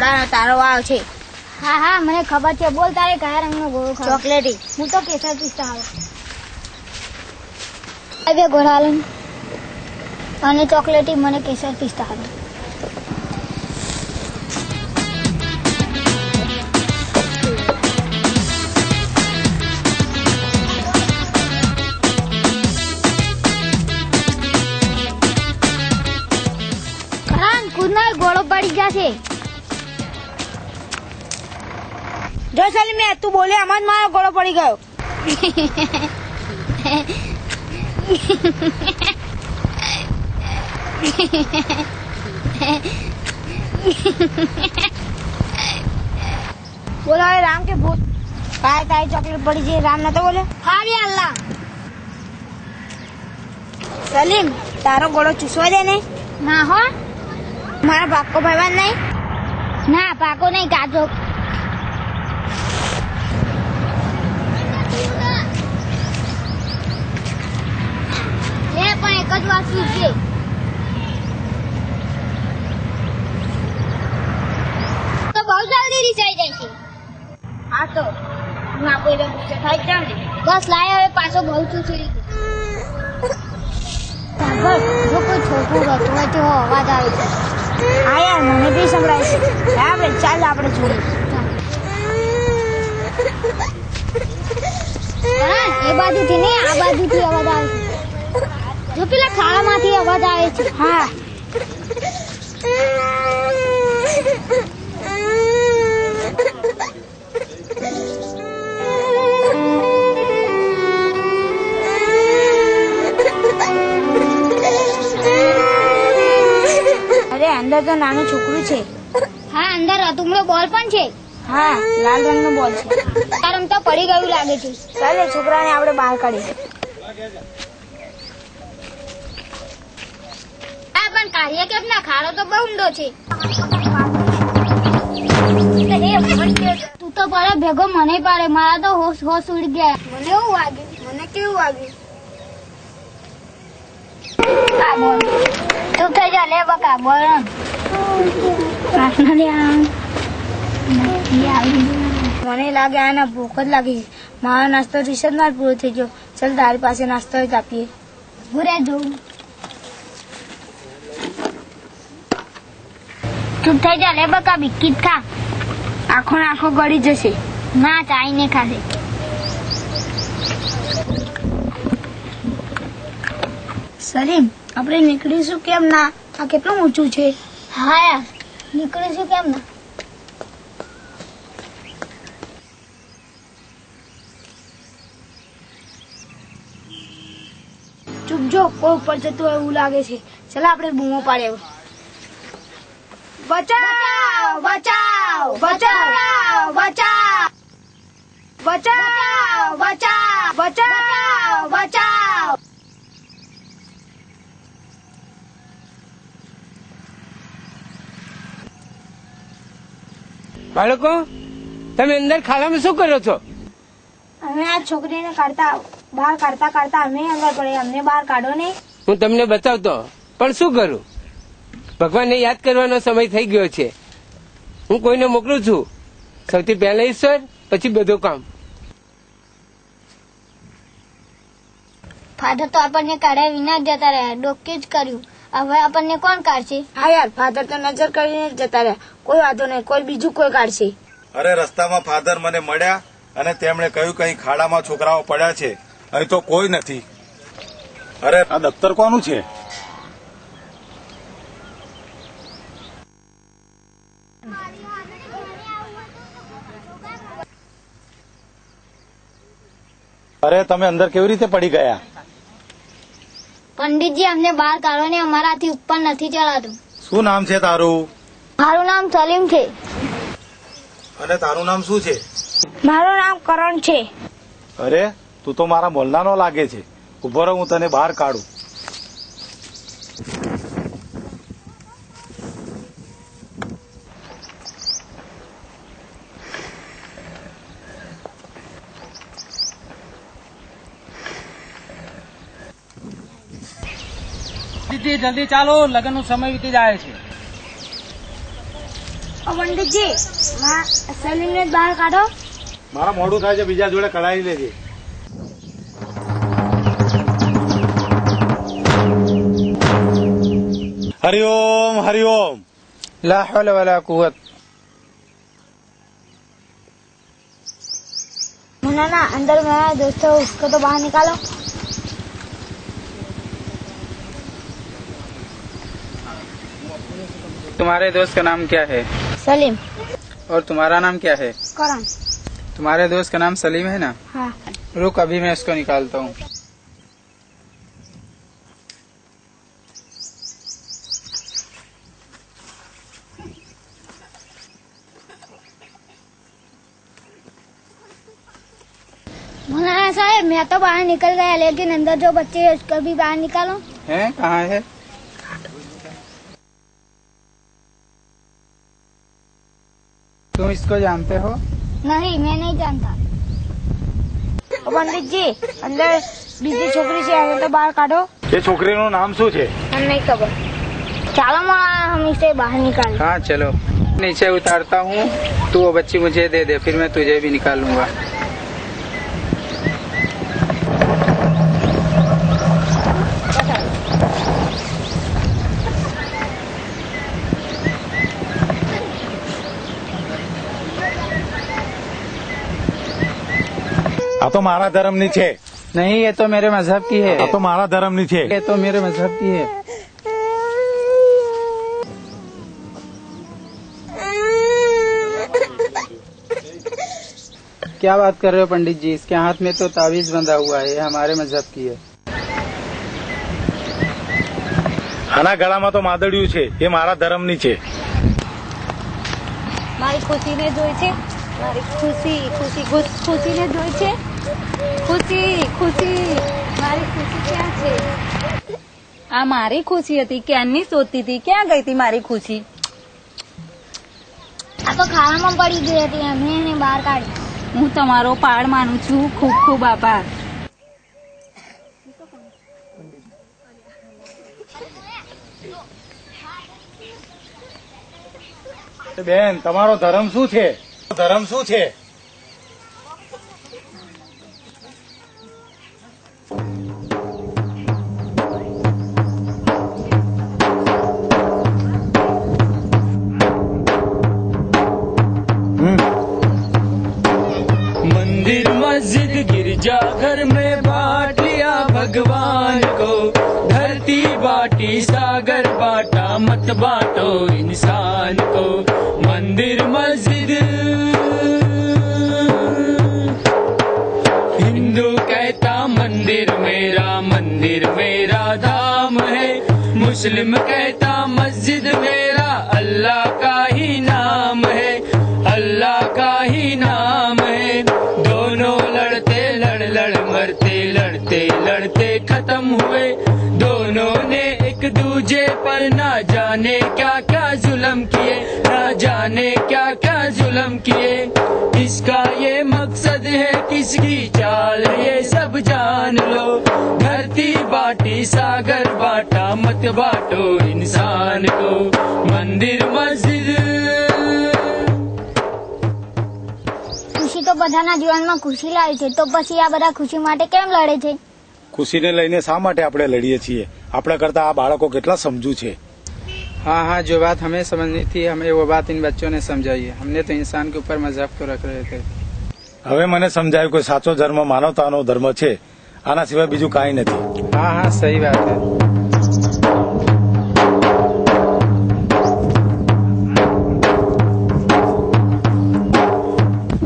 ગોળા તારો વાવ છે. હા હા મને ખબર છે. બોલ તારે કયા રંગનો ગોળો ખાવો? ચોકલેટી. હું તો કેસર પિસ્તા આવે. બે ગોળા લઈને અને ચોકલેટી મને કેસર પિસ્તા આવે. ગોળો પડી જશે. જો સલીમ તું બોલે આમાં જ મારો ગોળો પડી ગયો. બોલો રામ કે ભૂત? કાય તારી ચોકલેટ પડી છે. રામ નતો બોલે. હારી અલ્લાહ. સલીમ તારો ગોળો ચૂસવા દે ને. ના હો. મારા પાકો ભાઈવાન નહીં? ના પાકો નહીં, કાચો. લે પણ એક જ વાત છે. તો બહુ જલ્દી રીસાઈ જાય છે. હા તો હું આપો એટલે ગુસ્સે થાય જાવ ને. બસ લાય હવે પાછો બહુ ચૂસી જો કોઈ છોકરું રતું હોય તો અવાજ આવે છે. હા યાર મને બી સંભળાય છે. આપણે ચાલ આપણે જોઈએ. એ બાજુથી નહીં આ બાજુથી અવાજ આવે છે. જો પેલા ખાડામાંથી અવાજ આવે છે. હા અંદર તો નાનું છોકરું છે. હા અંદર રતુમડો બોલ પણ છે. હા લાલ રંગનો બોલ છે. તારમ તો પડી ગયું લાગે છે. ચાલે છોકરાને આપણે બહાર કાઢીએ. આ પણ કાર્ય કેમ ના? ખાડો તો બહુ ઊંડો છે. તું તો પડે ભેગો મને પાડે. મારા તો હોશ ઉડી ગયા. મને એવું વાગ્યું. મને કેવું વાગ્યું? તું થઈ જા. લે બકા બોલ. મને લાગે આને ભૂખ જ લાગી. મારો નાસ્તો રિસર્ચમાં જ પૂરો થઈ ગયો. ચાલ તારી પાસે નાસ્તો જ આપીએ. ભૂરે જોઉં. તું થઈ જા. લે બકા બિસ્કીટ ખા. આખો ને આખો ગળી જશે. ના ચાઈને ખાશે. સલીમ આપણે નીકળીશું કેમ ના? આ કેટલું ઊંચું છે. હા યાર નીકળીશું કેમ ના? ચૂપ જો કોઈ ઉપર જતું હોય એવું લાગે છે. ચાલ આપણે બૂમો પાડે. બચાવ બચાવ બચાવ બચાવ બચાવ બચાવ બચાવ બચાવ. બાળકો તમે અંદર ખાડામાં શું કરો છો? અમે આ છોકરીને બહાર કાઢતા અમે અંદર પડે. અમને બહાર કાઢો ને. હું તમને બતાવતો પણ શું કરું? ભગવાનને યાદ કરવાનો સમય થઈ ગયો છે. હું કોઈને મોકલું છું. સૌથી પહેલા ઈશ્વર પછી બધું કામ. ફાધર તો આપણને કાઢ્યા વિના જ જતા રહ્યા. ડોકે જ કર્યું. હવે આપણને કોણ કાઢશે? હા યાર ફાધર તો નજર કરીને જ જતા રહ્યા. કોઈ વાંધો નહીં. કોઈ બીજું કોઈ કાઢશે. અરે રસ્તામાં ફાધર મને મળ્યા અને તેમણે કહ્યું કે અહીં ખાડામાં છોકરાઓ પડ્યા છે. અહીં તો કોઈ નથી. અરે આ દફતર કોનું છે? અરે તમે અંદર કેવી રીતે પડી ગયા? પંડિતજી અમને બહાર કાઢો ને. અમારાથી ઉપર નથી ચડાતું. શું નામ છે તારું? મારું નામ સલીમ છે. અને તારું નામ શું છે? મારું નામ કરણ છે. અરે તું તો મારા મોહલ્લાનો લાગે છે. ઉભો રહો હું તને બહાર કાઢું. જલ્દી ચાલો. લગ્નનો સમય વીતી જાય છે. પંડિતજી સલીમને બહાર કાઢો. મારા મોડું થાય છે, બીજા જોડે કઢાઈ લેજે. હરિઓમ હરિઓમ. ला हौल वला कुव्वत. मुन्ना अंदर मेरा दोस्त है, उसको तो बाहर निकालो. तुम्हारे दोस्त का नाम क्या है? सलीम. और तुम्हारा नाम क्या है? करण. तुम्हारे दोस्त का नाम सलीम है ना? हाँ. रुक, अभी मैं इसको निकालता हूँ. मुन्ना साहब, मैं तो बाहर निकल गया, लेकिन अंदर जो बच्चे हैं उसको भी बाहर निकालो. है कहाँ है? तुम इसको जानते हो? नहीं, मैं नहीं जानता. પંડિતજી અંદર બીજી છોકરી છે, એને તો બહાર કાઢો. એ છોકરીનું નામ શું છે? મને નહીં ખબર. ચાલો हम इसे बाहर निकाल. हाँ चलो. नीचे उतारता हूँ, तू वो बच्ची मुझे दे दे, फिर मैं तुझे भी निकालूंगा. આ તો મારા ધર્મની છે. नहीं, ये तो मेरे मजहब की है. આ તો મારા ધર્મની છે. ये तो मेरे मजहब की है. क्या बात कर रहे हो पंडित जी? इसके हाथ में तो ताबीज बंधा हुआ है, ये हमारे मजहब की है. આના ગળામાં તો માદળિયું છે, એ મારા ધર્મની છે. મારી ખુશીને જોઈ છે, મારી ખુશીને જોઈ છે. ખુશી મારી ખુશી ક્યાં છે? આ મારી ખુશી હતી, ક્યાંની શોધતી હતી, ક્યાં ગઈ હતી મારી ખુશી? આ તો ખાવામાં પડી ગઈ હતી, અમે એને બહાર કાઢી. હું તમારો પાડ માનું છું, ખૂબ ખૂબ આભાર. બેન, તમારો ધર્મ શું છે? ધર્મ શું છે? मंदिर मस्जिद गिरजा घर में बांट लिया भगवान को. धरती बाटी सागर बाटा, मत बांटो इंसान को. मंदिर मस्जिद हिंदू कहता मंदिर मेरा धाम है. मुस्लिम कहता मस्जिद मेरा, अल्लाह का ही नाम है, अल्लाह का ही नाम है. दोनों लड़ते लड़ मरते, लड़ते खत्म हुए. दोनों ने एक दूजे पर ना जाने क्या क्या जुल्म किए, ना जाने क्या क्या जुल्म किए. इसका ये मकसद है, किसकी चाल है ये सब जान लो. धरती बाटी सागर बाटा, मत बांटो इंसान को. मंदिर मस्जिद. ખુશી તો બધાના જીવનમાં ખુશી લાવે છે, તો પછી આ બધા ખુશી માટે કેમ લડે છે? ખુશીને લઈને શા માટે આપણે લડીએ છીએ? આપણા કરતા આ બાળકો કેટલા સમજુ છે. हाँ हाँ, जो बात हमें समझनी थी, हमें वो बात इन बच्चों ने समझाई है. हमने तो इंसान के ऊपर मजाक को रख रहे थे. હવે મને સમજાયું કે સાચો ધર્મ માનવતાનો ધર્મ છે, આના સિવાય બીજું કાંઈ નથી. हाँ हाँ, सही बात है.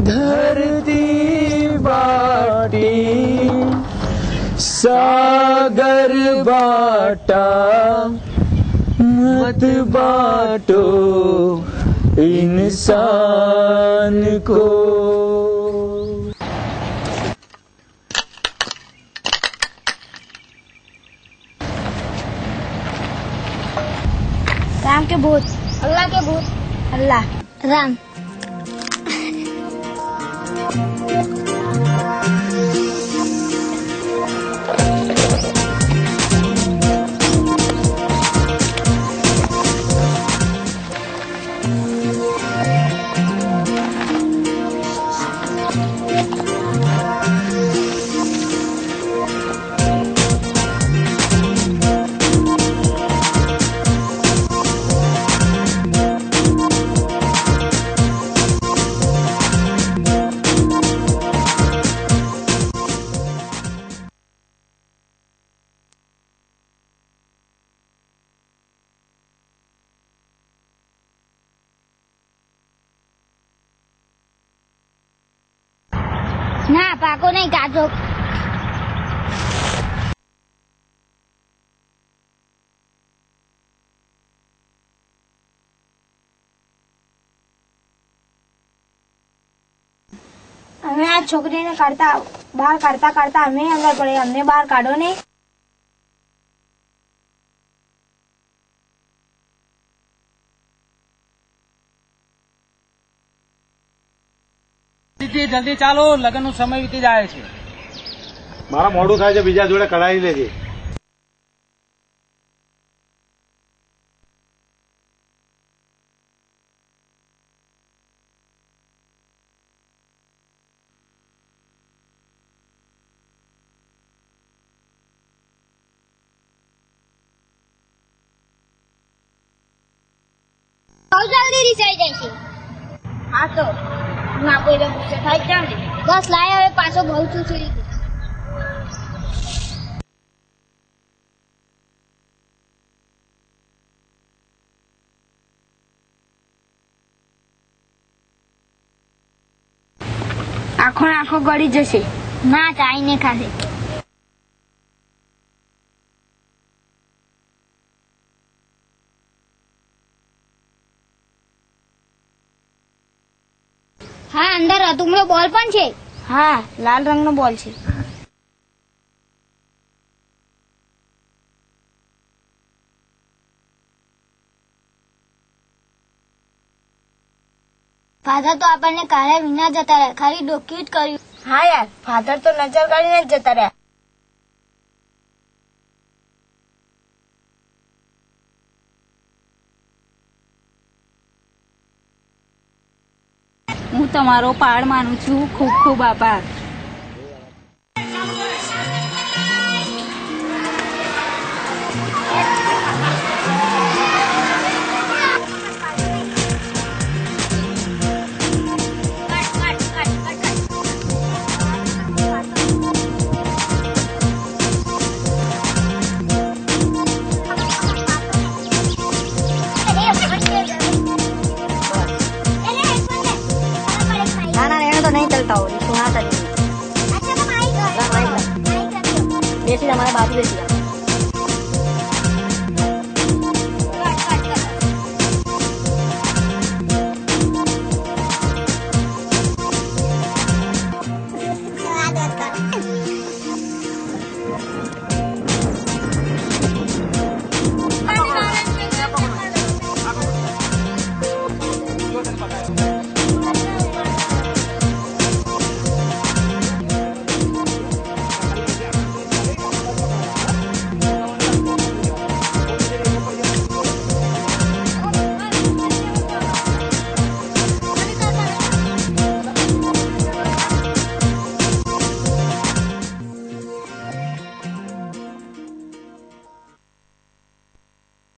धरती बाटी सागर बाटा, मत बांटो इंसान को. राम के भूत, अल्लाह के भूत, अल्लाह राम. પાકો નહીં કાચો. અમે આ છોકરીને બહાર કાઢતા અમે અંદર પડે, અમને બહાર કાઢો નહીં. જલ્દી ચાલો, લગ્ન નો સમય વીતી જાય છે. મારા મોડું થાય છે, બીજા જોડે કઢાઈ લેજે. બહુ જલ્દી રીસાઈ જાય છે. હા તો હું આપો એટલે ગુસ્સે થાય જ જાઉં ને. બસ લાય, હવે પાછો બહુ ચૂચડી ગયો. આખો ને આખો ગળી જશે. ના ચાઈને ખાશે. હા, અંદર રતુમડો બોલ પણ છે. હા, લાલ રંગનો બોલ છે. ફાધર તો આપણને કાઢ્યા વિના જતા રહ્યા, ખાલી ડોક્યું જ કર્યું. હા યાર, ફાધર તો નજર કાઢીને જ જતા રહ્યા. હું તમારો પાડ માનું છું. ખૂબ ખૂબ આભાર. नहीं चलता हो, सुना था बेसी हमारे बात बेसी